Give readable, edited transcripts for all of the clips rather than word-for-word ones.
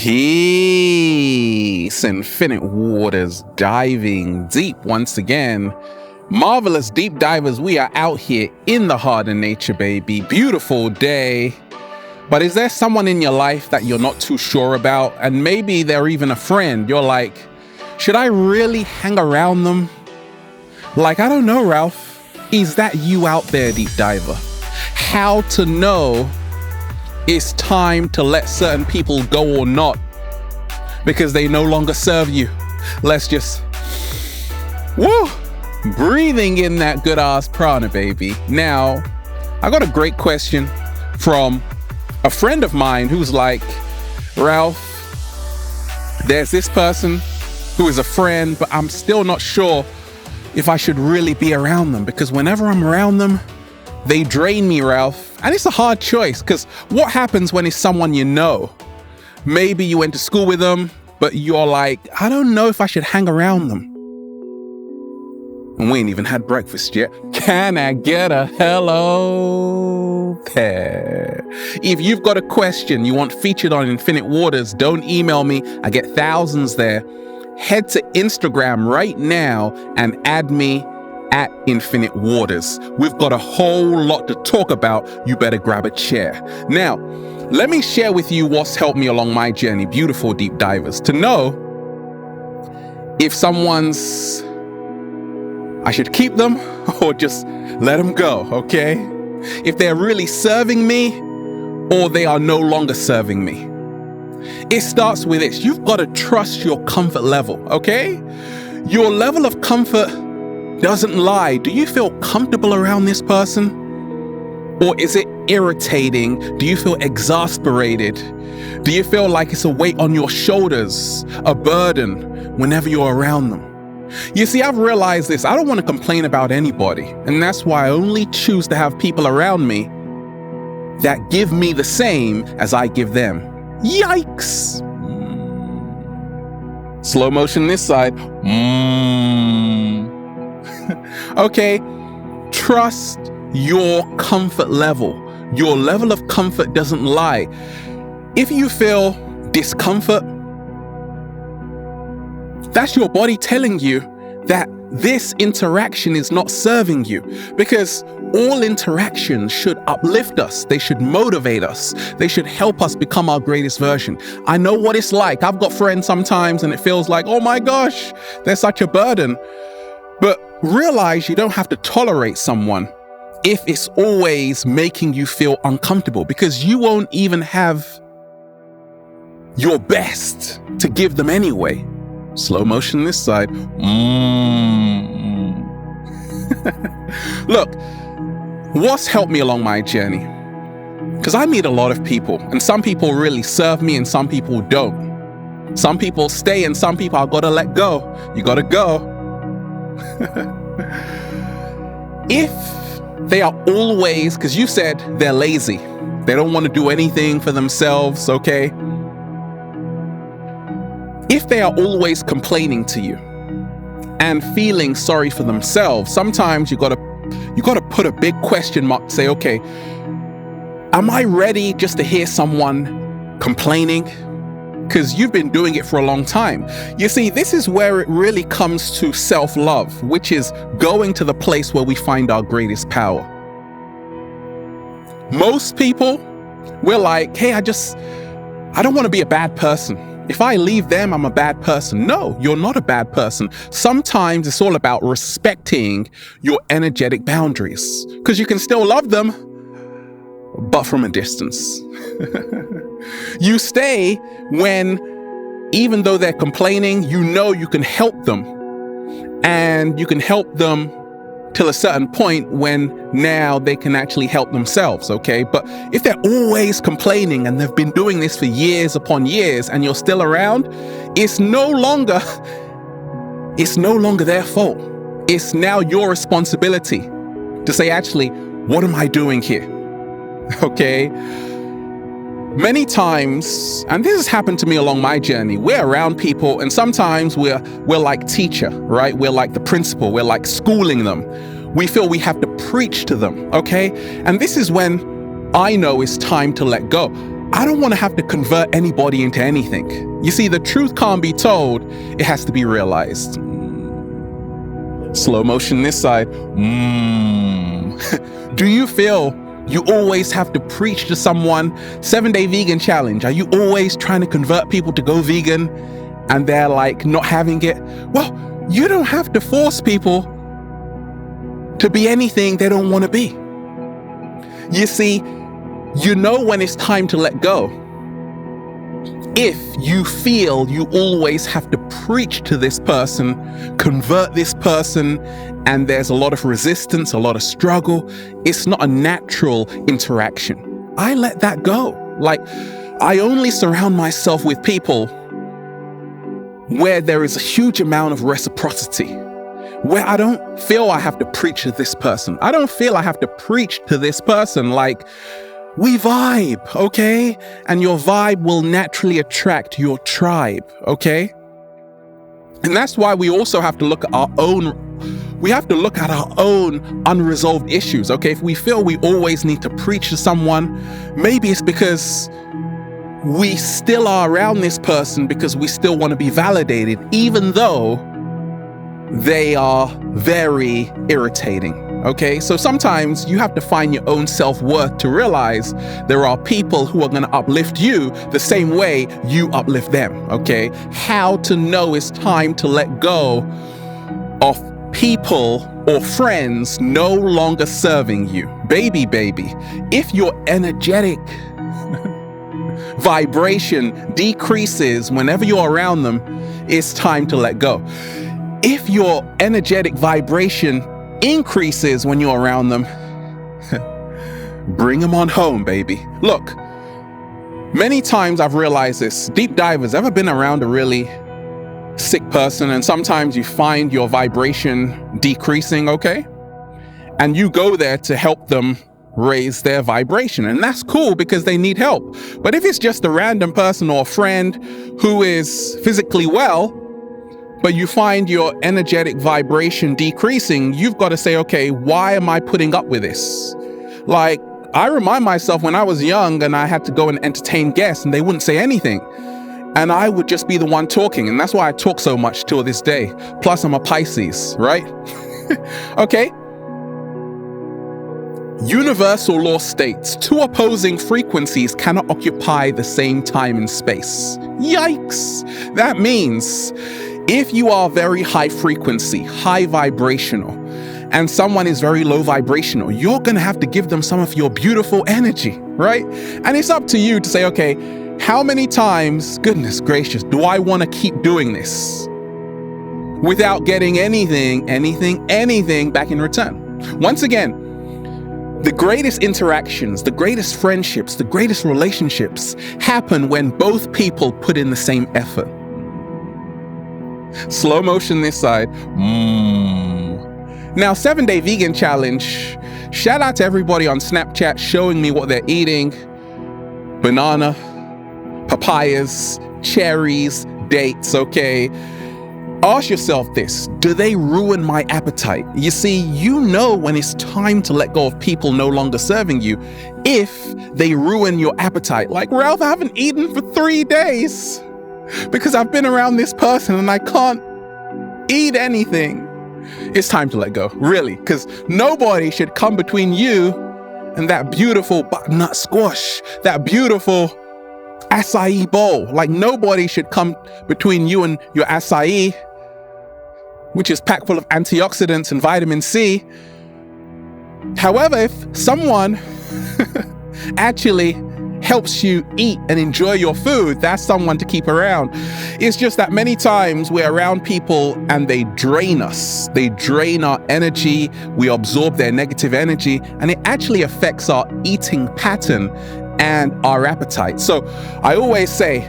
Peace, Infinite Waters, diving deep once again. Marvelous deep divers, we are out here in the heart of nature, baby. Beautiful day. But is there someone in your life that you're not too sure about? And maybe they're even a friend. You're like, should I really hang around them? Like, I don't know, Ralph. Is that you out there, deep diver? How to know it's time to let certain people go or not because they no longer serve you. Let's just, breathing in that good ass prana, baby. Now, I got a great question from a friend of mine who's like, Ralph, there's this person who is a friend, but I'm still not sure if I should really be around them because whenever I'm around them, they drain me, Ralph. And it's a hard choice because what happens when it's someone you know? Maybe you went to school with them, but you're like, I don't know if I should hang around them. And we ain't even had breakfast yet. Can I get a hello there? If you've got a question you want featured on Infinite Waters, don't email me. I get thousands there. Head to Instagram right now and add me at Infinite Waters. We've got a whole lot to talk about. You better grab a chair. Now, let me share with you what's helped me along my journey, beautiful deep divers, to know if someone's, I should keep them or just let them go, okay? If they're really serving me or they are no longer serving me. It starts with this. You've got to trust your comfort level, okay? Your level of comfort doesn't lie. Do you feel comfortable around this person? Or is it irritating? Do you feel exasperated? Do you feel like it's a weight on your shoulders, a burden whenever you're around them? You see, I've realized this. I don't want to complain about anybody. And that's why I only choose to have people around me that give me the same as I give them. Yikes! Slow motion this side. Okay, trust your comfort level. Your level of comfort doesn't lie. If you feel discomfort, that's your body telling you that this interaction is not serving you, because all interactions should uplift us. They should motivate us. They should help us become our greatest version. I know what it's like. I've got friends sometimes and it feels like, oh my gosh, they're such a burden. But realize you don't have to tolerate someone if it's always making you feel uncomfortable, because you won't even have your best to give them anyway. Slow motion this side. Look, what's helped me along my journey? Because I meet a lot of people, and some people really serve me and some people don't. Some people stay and some people I gotta let go. You gotta go. If they are always, because you said they're lazy, they don't want to do anything for themselves, okay? If they are always complaining to you and feeling sorry for themselves, sometimes you gotta put a big question mark, say, okay, am I ready just to hear someone complaining? Because you've been doing it for a long time. You see, this is where it really comes to self-love, which is going to the place where we find our greatest power. Most people, we're like, hey, I don't want to be a bad person. If I leave them, I'm a bad person. No, you're not a bad person. Sometimes it's all about respecting your energetic boundaries, because you can still love them, but from a distance. You stay when, even though they're complaining, you know you can help them. And you can help them till a certain point when now they can actually help themselves, okay? But if they're always complaining and they've been doing this for years upon years and you're still around, it's no longer their fault. It's now your responsibility to say, actually, what am I doing here? Okay? Many times, and this has happened to me along my journey, we're around people and sometimes we're like teacher, right? We're like the principal, we're like schooling them. We feel we have to preach to them, okay? And this is when I know it's time to let go. I don't want to have to convert anybody into anything. You see, the truth can't be told, it has to be realized. Slow motion this side. Do you feel you always have to preach to someone? 7-day vegan challenge. Are you always trying to convert people to go vegan and they're like not having it? Well, you don't have to force people to be anything they don't want to be. You see, you know when it's time to let go. If you feel you always have to preach to this person, convert this person, and there's a lot of resistance, a lot of struggle, it's not a natural interaction. I let that go. Like, I only surround myself with people where there is a huge amount of reciprocity, where I don't feel I have to preach to this person. I don't feel I have to preach to this person. Like, we vibe, okay? And your vibe will naturally attract your tribe, okay? And that's why we also have to look at our own unresolved issues, okay? If we feel we always need to preach to someone, maybe it's because we still are around this person because we still want to be validated, even though they are very irritating. Okay, so sometimes you have to find your own self-worth to realize there are people who are going to uplift you the same way you uplift them. Okay, how to know it's time to let go of people or friends no longer serving you. Baby, if your energetic vibration decreases whenever you're around them, it's time to let go. If your energetic vibration increases when you're around them, bring them on home, baby. Look, many times I've realized this. Deep divers, ever been around a really sick person and sometimes you find your vibration decreasing, okay? And you go there to help them raise their vibration. And that's cool because they need help. But if it's just a random person or a friend who is physically well, but you find your energetic vibration decreasing, you've got to say, okay, why am I putting up with this? Like, I remind myself when I was young and I had to go and entertain guests and they wouldn't say anything. And I would just be the one talking. And that's why I talk so much till this day. Plus I'm a Pisces, right? Okay. Universal law states 2 opposing frequencies cannot occupy the same time and space. Yikes. That means if you are very high frequency, high vibrational, and someone is very low vibrational, you're going to have to give them some of your beautiful energy, right? And it's up to you to say, okay, how many times, goodness gracious, do I want to keep doing this without getting anything back in return? Once again, the greatest interactions, the greatest friendships, the greatest relationships happen when both people put in the same effort. Slow motion this side. Now, 7-day vegan challenge. Shout out to everybody on Snapchat showing me what they're eating. Banana, papayas, cherries, dates, okay? Ask yourself this, do they ruin my appetite? You see, you know when it's time to let go of people no longer serving you if they ruin your appetite. Like, Ralph, I haven't eaten for 3 days because I've been around this person and I can't eat anything. It's time to let go, really, because nobody should come between you and that beautiful butternut squash, that beautiful acai bowl. Like, nobody should come between you and your acai, which is packed full of antioxidants and vitamin C. However, if someone actually helps you eat and enjoy your food, that's someone to keep around. It's just that many times we're around people and they drain us. They drain our energy. We absorb their negative energy, and it actually affects our eating pattern and our appetite. So I always say,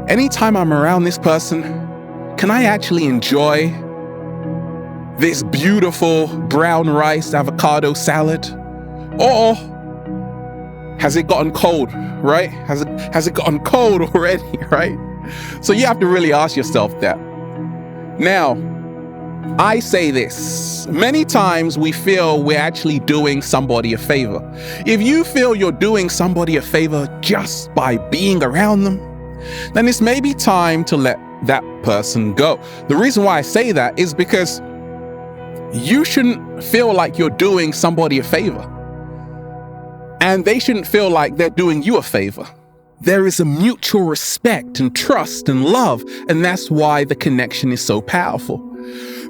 anytime I'm around this person, can I actually enjoy this beautiful brown rice avocado salad? Or has it gotten cold, right? Has it gotten cold already, right? So you have to really ask yourself that. Now, I say this, many times we feel we're actually doing somebody a favor. If you feel you're doing somebody a favor just by being around them, then it's maybe time to let that person go. The reason why I say that is because you shouldn't feel like you're doing somebody a favor, and they shouldn't feel like they're doing you a favor. There is a mutual respect and trust and love, and that's why the connection is so powerful.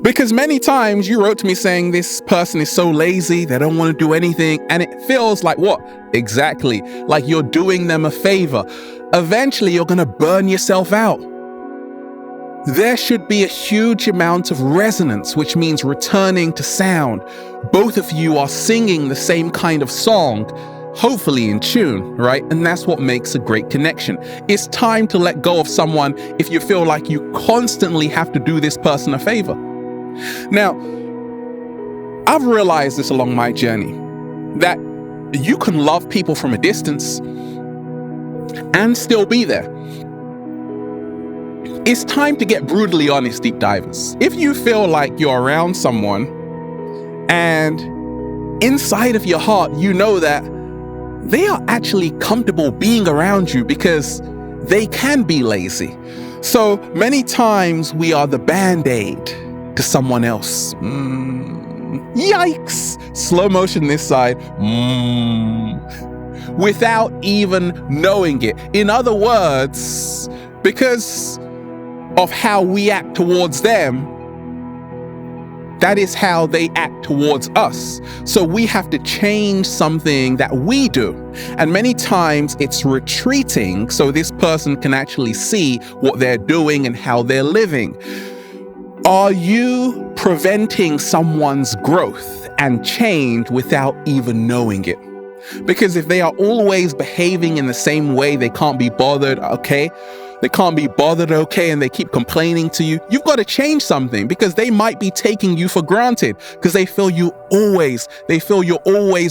Because many times you wrote to me saying this person is so lazy, they don't want to do anything, and it feels like what? Exactly, like you're doing them a favor. Eventually, you're going to burn yourself out. There should be a huge amount of resonance, which means returning to sound. Both of you are singing the same kind of song, hopefully in tune, right? And that's what makes a great connection. It's time to let go of someone if you feel like you constantly have to do this person a favor. Now, I've realized this along my journey, that you can love people from a distance and still be there. It's time to get brutally honest, deep divers. If you feel like you're around someone and inside of your heart, you know that they are actually comfortable being around you because they can be lazy. So many times we are the Band-Aid to someone else. Yikes! Slow motion this side. Without even knowing it. In other words, because of how we act towards them, that is how they act towards us. So we have to change something that we do. And many times it's retreating so this person can actually see what they're doing and how they're living. Are you preventing someone's growth and change without even knowing it? Because if they are always behaving in the same way, they can't be bothered, okay? They can't be bothered, okay, and they keep complaining to you. You've got to change something because they might be taking you for granted because they feel you're always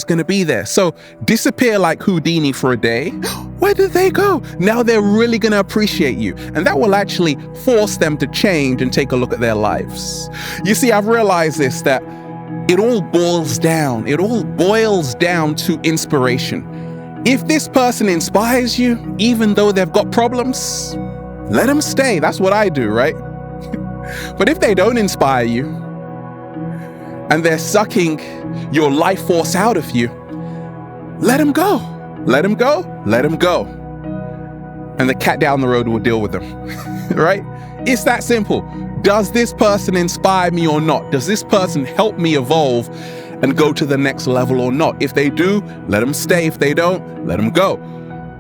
going to be there. So disappear like Houdini for a day. Where did they go? Now they're really going to appreciate you. And that will actually force them to change and take a look at their lives. You see, I've realized this, that it all boils down to inspiration. If this person inspires you, even though they've got problems, let them stay. That's what I do, right? But if they don't inspire you and they're sucking your life force out of you, let them go. Let them go. Let them go. And the cat down the road will deal with them, right? It's that simple. Does this person inspire me or not? Does this person help me evolve and go to the next level or not? If they do, let them stay. If they don't, let them go.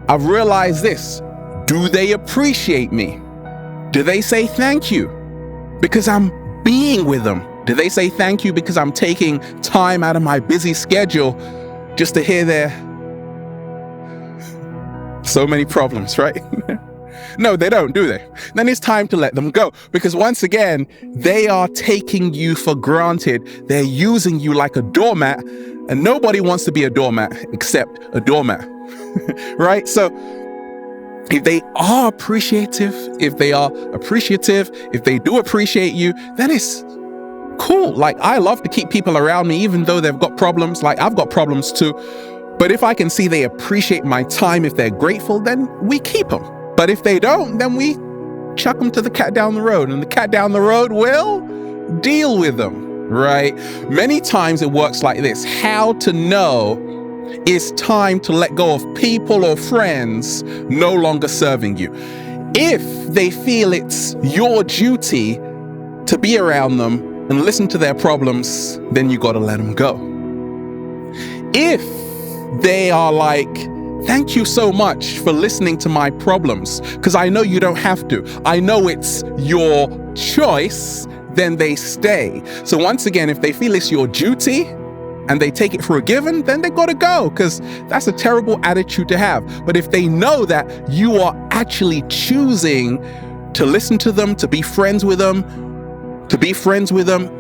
I've realized this. Do they appreciate me? Do they say thank you because I'm being with them? Do they say thank you because I'm taking time out of my busy schedule just to hear their so many problems, right? No, they don't, do they? Then it's time to let them go. Because once again, they are taking you for granted. They're using you like a doormat, and nobody wants to be a doormat except a doormat, right? So if they are appreciative, if they do appreciate you, then it's cool. Like, I love to keep people around me, even though they've got problems. Like, I've got problems too. But if I can see they appreciate my time, if they're grateful, then we keep them. But if they don't, then we chuck them to the cat down the road, and the cat down the road will deal with them, right? Many times it works like this. How to know it's time to let go of people or friends no longer serving you. If they feel it's your duty to be around them and listen to their problems, then you got to let them go. If they are like, thank you so much for listening to my problems, because I know you don't have to. I know it's your choice, then they stay. So once again, if they feel it's your duty and they take it for a given, then they got to go, because that's a terrible attitude to have. But if they know that you are actually choosing to listen to them, to be friends with them,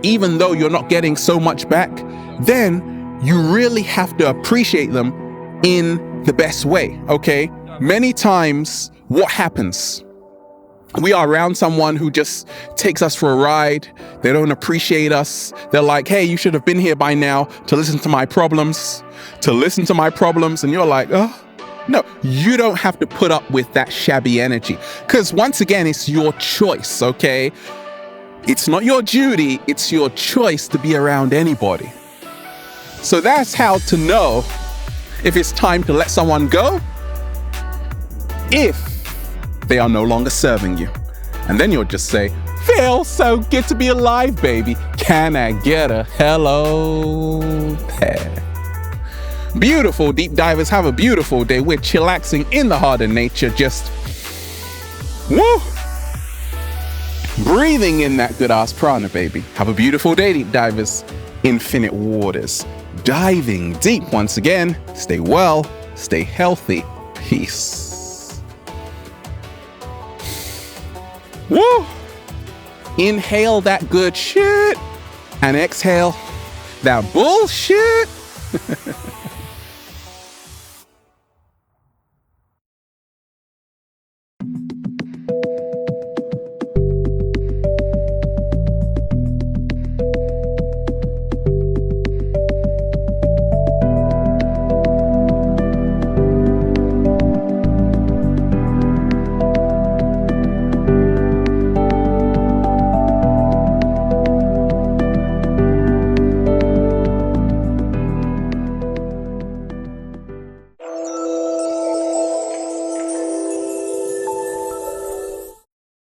even though you're not getting so much back, then you really have to appreciate them in the best way, okay? Many times, what happens? we are around someone who just takes us for a ride. They don't appreciate us. They're like, hey, you should have been here by now to listen to my problems, And you're like, oh, no, you don't have to put up with that shabby energy. Because once again, it's your choice, okay? It's not your duty. It's your choice to be around anybody. So that's how to know if it's time to let someone go, if they are no longer serving you. And then you'll just say, feels so good to be alive, baby. Can I get a hello there? Beautiful deep divers, have a beautiful day. We're chillaxing in the heart of nature, just woo, breathing in that good ass prana, baby. Have a beautiful day, deep divers. Infinite waters, diving deep once again. Stay well, stay healthy. Peace. Woo! Inhale that good shit and exhale that bullshit.